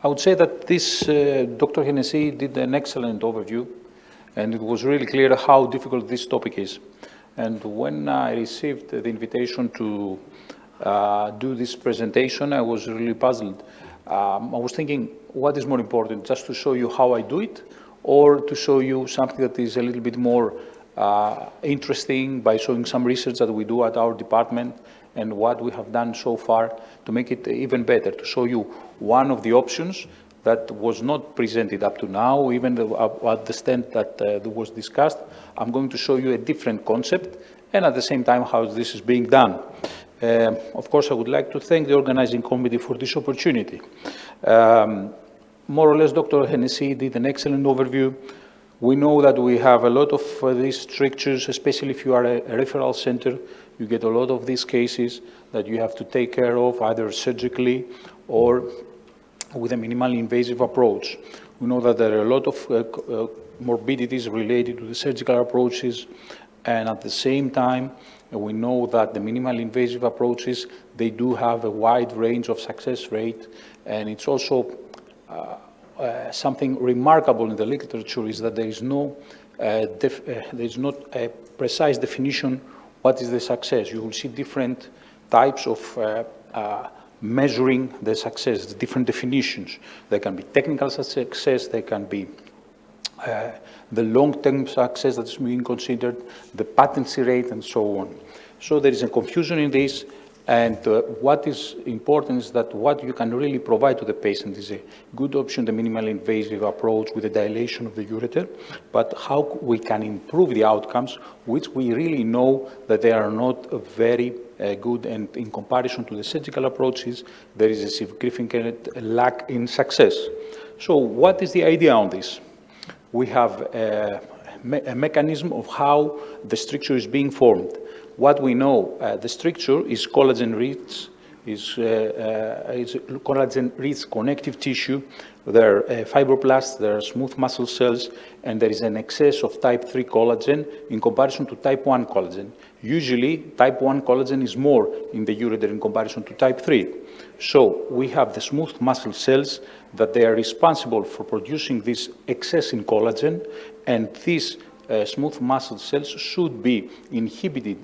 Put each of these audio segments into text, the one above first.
I would say that this Dr. Hennessy did an excellent overview, and it was really clear how difficult this topic is. And when I received the invitation to do this presentation, I was really puzzled. I was thinking, what is more important, just to show you how I do it, or to show you something that is a little bit more interesting by showing some research that we do at our department and what we have done so far to make it even better, to show you one of the options that was not presented up to now, even at the extent that was discussed. I'm going to show you a different concept and at the same time how this is being done. Of course, I would like to thank the organizing committee for this opportunity. More or less, Dr. Hennessy did an excellent overview. We know that we have a lot of these strictures, especially if you are a referral center. You get a lot of these cases that you have to take care of either surgically or with a minimally invasive approach. We know that there are a lot of morbidities related to the surgical approaches, and at the same time, we know that the minimally invasive approaches, they do have a wide range of success rate, and it's also something remarkable in the literature is that there is not a precise definition what is the success. You will see different types of measuring the success, the different definitions. There can be technical success, there can be the long-term success that is being considered, the patency rate, and so on. So there is a confusion in this, and what is important is that what you can really provide to the patient is a good option, the minimally invasive approach with the dilation of the ureter, but how we can improve the outcomes, which we really know that they are not very good, and in comparison to the surgical approaches, there is a significant lack in success. So what is the idea on this? We have a mechanism of how the stricture is being formed. What we know, the stricture is collagen-rich, is collagen-rich connective tissue. There are fibroblasts, there are smooth muscle cells, and there is an excess of type 3 collagen in comparison to type 1 collagen. Usually, type 1 collagen is more in the ureter in comparison to type 3. So we have the smooth muscle cells that they are responsible for producing this excess in collagen, and these smooth muscle cells should be inhibited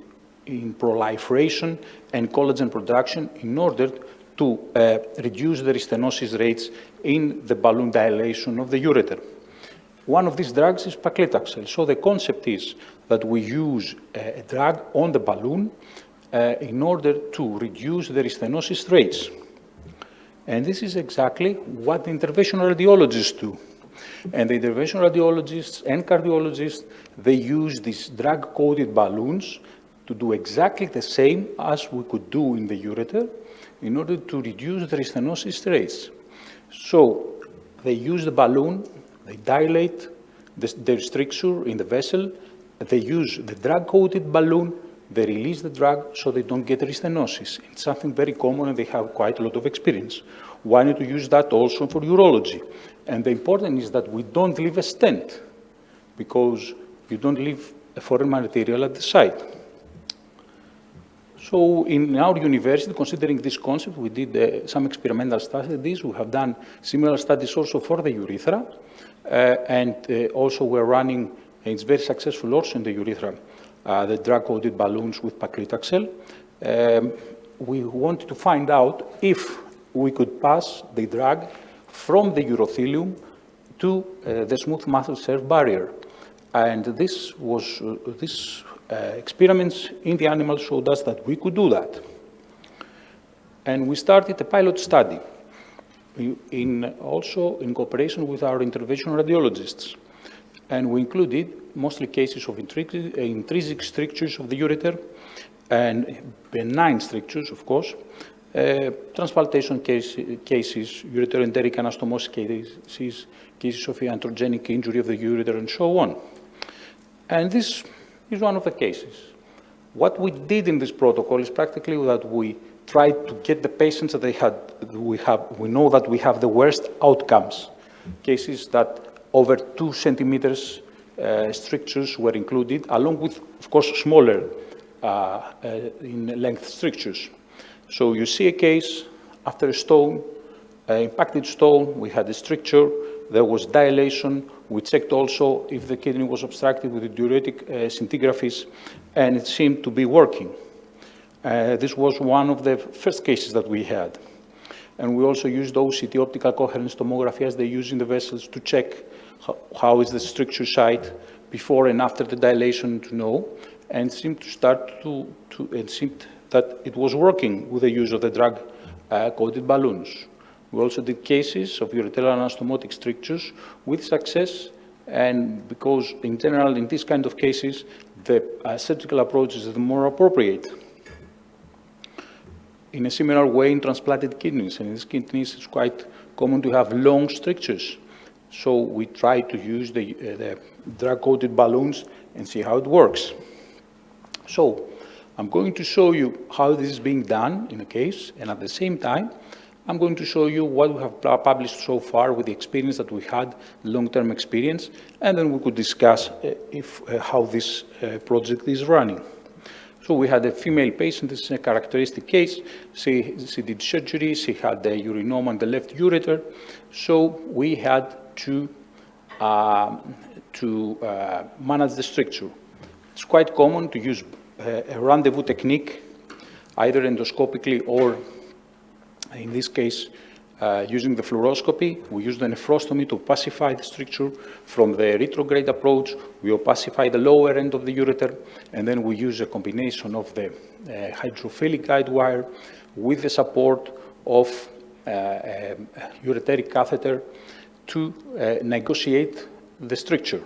in proliferation and collagen production in order to reduce the restenosis rates in the balloon dilation of the ureter. One of these drugs is paclitaxel. So the concept is that we use a drug on the balloon in order to reduce the restenosis rates. And this is exactly what the interventional radiologists do. And the interventional radiologists and cardiologists, they use these drug-coated balloons to do exactly the same as we could do in the ureter in order to reduce the restenosis rates. So they use the balloon, they dilate the stricture in the vessel, they use the drug-coated balloon, they release the drug so they don't get restenosis. It's something very common and they have quite a lot of experience. Why not to use that also for urology? And the important is that we don't leave a stent because you don't leave a foreign material at the site. So in our university, considering this concept, we did some experimental studies. We have done similar studies also for the urethra. And also we're running, and it's very successful also in the urethra, the drug-coated balloons with paclitaxel. We wanted to find out if we could pass the drug from the urothelium to the smooth muscle cell barrier. And this was, experiments in the animals showed us that we could do that. And we started a pilot study, also in cooperation with our interventional radiologists. And we included mostly cases of intrinsic strictures of the ureter and benign strictures, of course, transplantation cases, ureteroenteric anastomosis cases, cases of iatrogenic injury of the ureter, and so on. And this is one of the cases. What we did in this protocol is practically that we tried to get the patients that we know that we have the worst outcomes, cases that over 2 centimeters strictures were included, along with, of course, smaller in length strictures. So you see a case after a stone, Impacted stone, we had a stricture, there was dilation. We checked also if the kidney was obstructed with the diuretic scintigraphies, and it seemed to be working. This was one of the first cases that we had. And we also used OCT, optical coherence tomography, as they use in the vessels to check how is the stricture site before and after the dilation to know, and seemed to start it seemed that it was working with the use of the drug-coated balloons. We also did cases of ureteral anastomotic strictures with success, and because in general, in this kind of cases, the surgical approach is the more appropriate. In a similar way, in transplanted kidneys, and in these kidneys, it's quite common to have long strictures. So we try to use the drug-coated balloons and see how it works. So I'm going to show you how this is being done in a case, and at the same time, I'm going to show you what we have published so far with the experience that we had, long-term experience, and then we could discuss how this project is running. So we had a female patient. This is a characteristic case. She did surgery. She had the urinoma on the left ureter. So we had to manage the stricture. It's quite common to use a rendezvous technique, either endoscopically or, in this case, using the fluoroscopy. We use the nephrostomy to opacify the stricture. From the retrograde approach, we opacify the lower end of the ureter, and then we use a combination of the hydrophilic guide wire with the support of a ureteric catheter to negotiate the stricture.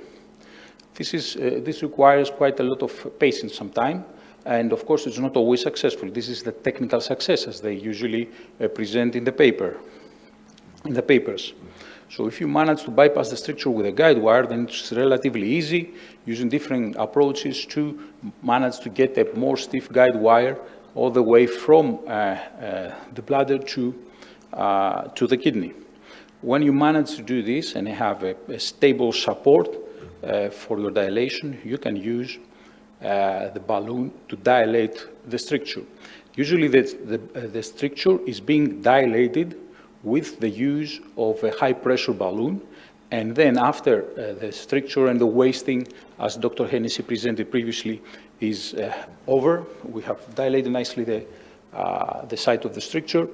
This requires quite a lot of patience sometimes, and of course it's not always successful. This is the technical success as they usually present in the papers. So if you manage to bypass the stricture with a guide wire, then it's relatively easy using different approaches to manage to get a more stiff guide wire all the way from the bladder to the kidney. When you manage to do this and have a stable support for your dilation, you can use the balloon to dilate the stricture. Usually the stricture is being dilated with the use of a high-pressure balloon, and then after the stricture and the wasting, as Dr. Hennessy presented previously, is over, we have dilated nicely the site of the stricture,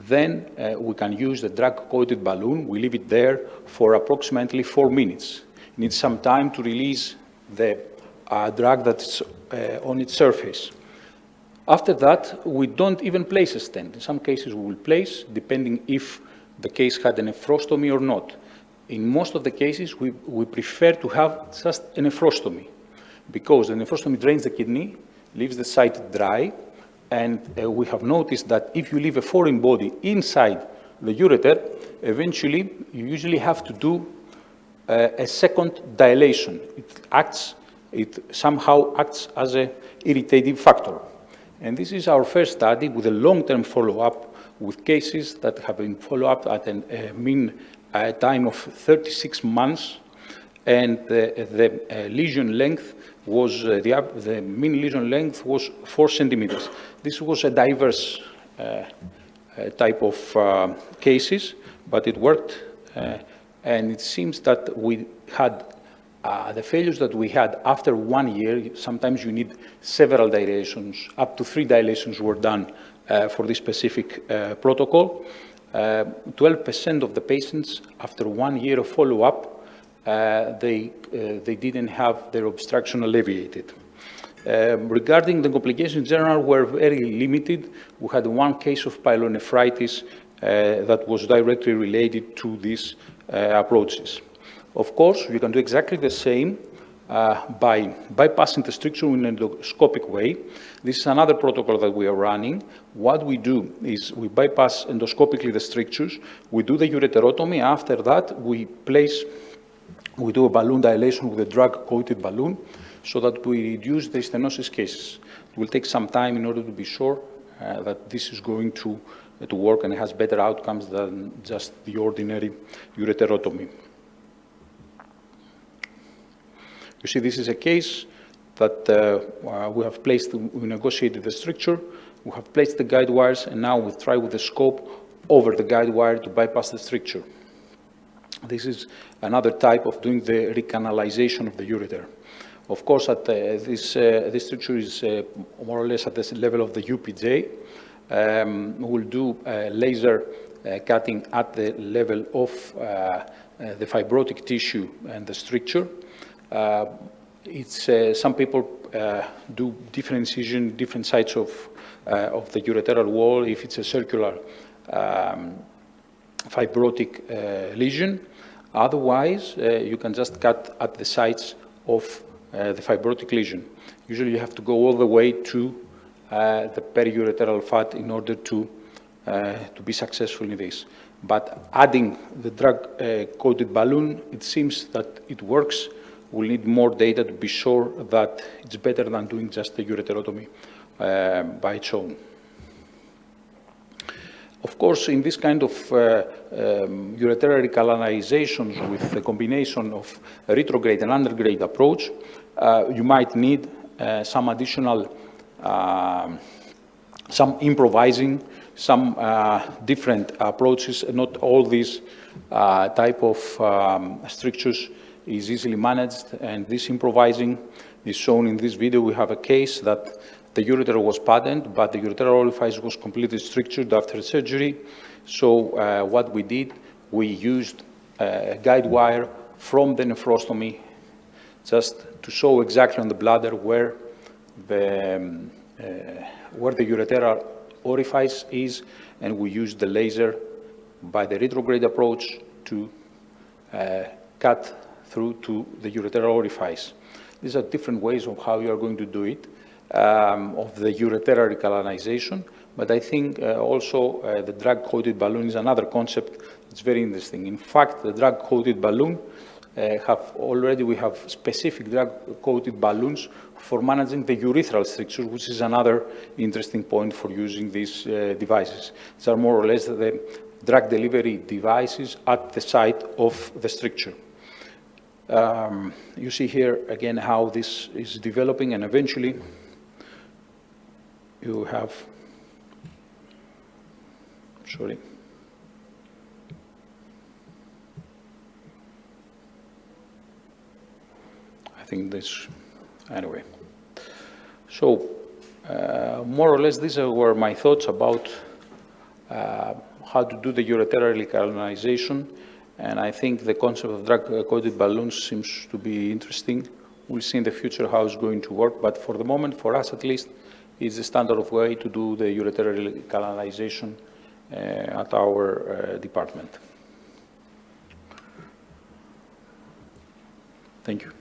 then we can use the drug-coated balloon. We leave it there for approximately 4 minutes. It needs some time to release the drug that's on its surface. After that, we don't even place a stent. In some cases, we will place, depending if the case had a nephrostomy or not. In most of the cases, we prefer to have just a nephrostomy, because the nephrostomy drains the kidney, leaves the site dry, and we have noticed that if you leave a foreign body inside the ureter, eventually you usually have to do a second dilation. It somehow acts as an irritative factor. And this is our first study with a long-term follow-up with cases that have been followed up at a mean time of 36 months, and the lesion length was, the mean lesion length was 4 centimeters. This was a diverse type of cases, but it worked, and it seems that we had the failures that we had after 1 year. Sometimes you need several dilations. Up to 3 dilations were done for this specific protocol. 12% of the patients, after 1 year of follow-up, they didn't have their obstruction alleviated. Regarding the complications in general, were very limited. We had 1 case of pyelonephritis that was directly related to these approaches. Of course, you can do exactly the same by bypassing the stricture in an endoscopic way. This is another protocol that we are running. What we do is we bypass endoscopically the strictures. We do the ureterotomy. After that, we do a balloon dilation with a drug-coated balloon so that we reduce the stenosis cases. It will take some time in order to be sure that this is going to work and has better outcomes than just the ordinary ureterotomy. You see, this is a case that we have placed, we negotiated the stricture, we have placed the guide wires, and now we try with the scope over the guide wire to bypass the stricture. This is another type of doing the recanalization of the ureter. Of course, this stricture is more or less at the level of the UPJ. We'll do laser cutting at the level of the fibrotic tissue and the stricture. Some people do different incision, different sides of the ureteral wall if it's a circular fibrotic lesion. Otherwise, you can just cut at the sides of the fibrotic lesion. Usually you have to go all the way to the periureteral fat in order to be successful in this. But adding the drug-coated balloon, it seems that it works. We'll need more data to be sure that it's better than doing just the ureterotomy by its own. Of course, in this kind of ureteral recanalizations with the combination of a retrograde and undergrade approach, you might need some additional, some improvising, some different approaches. Not all these type of strictures is easily managed, and this improvising is shown in this video. We have a case that the ureter was patent, but the ureteral orifice was completely strictured after surgery. So what we did, we used a guide wire from the nephrostomy just to show exactly on the bladder where the ureteral orifice is, and we used the laser by the retrograde approach to cut through to the ureteral orifice. These are different ways of how you are going to do it, of the ureteral recanalization, but I think also the drug-coated balloon is another concept that's very interesting. In fact, the drug-coated balloon we have specific drug-coated balloons for managing the urethral stricture, which is another interesting point for using these devices. These are more or less the drug delivery devices at the site of the stricture. You see here again how this is developing, and eventually you have, sorry. I think this, anyway. So more or less these were my thoughts about how to do the ureteral recanalization. And I think the concept of drug-coated balloons seems to be interesting. We'll see in the future how it's going to work, but for the moment, for us at least, it's the standard of way to do the ureteral recanalization at our department. Thank you.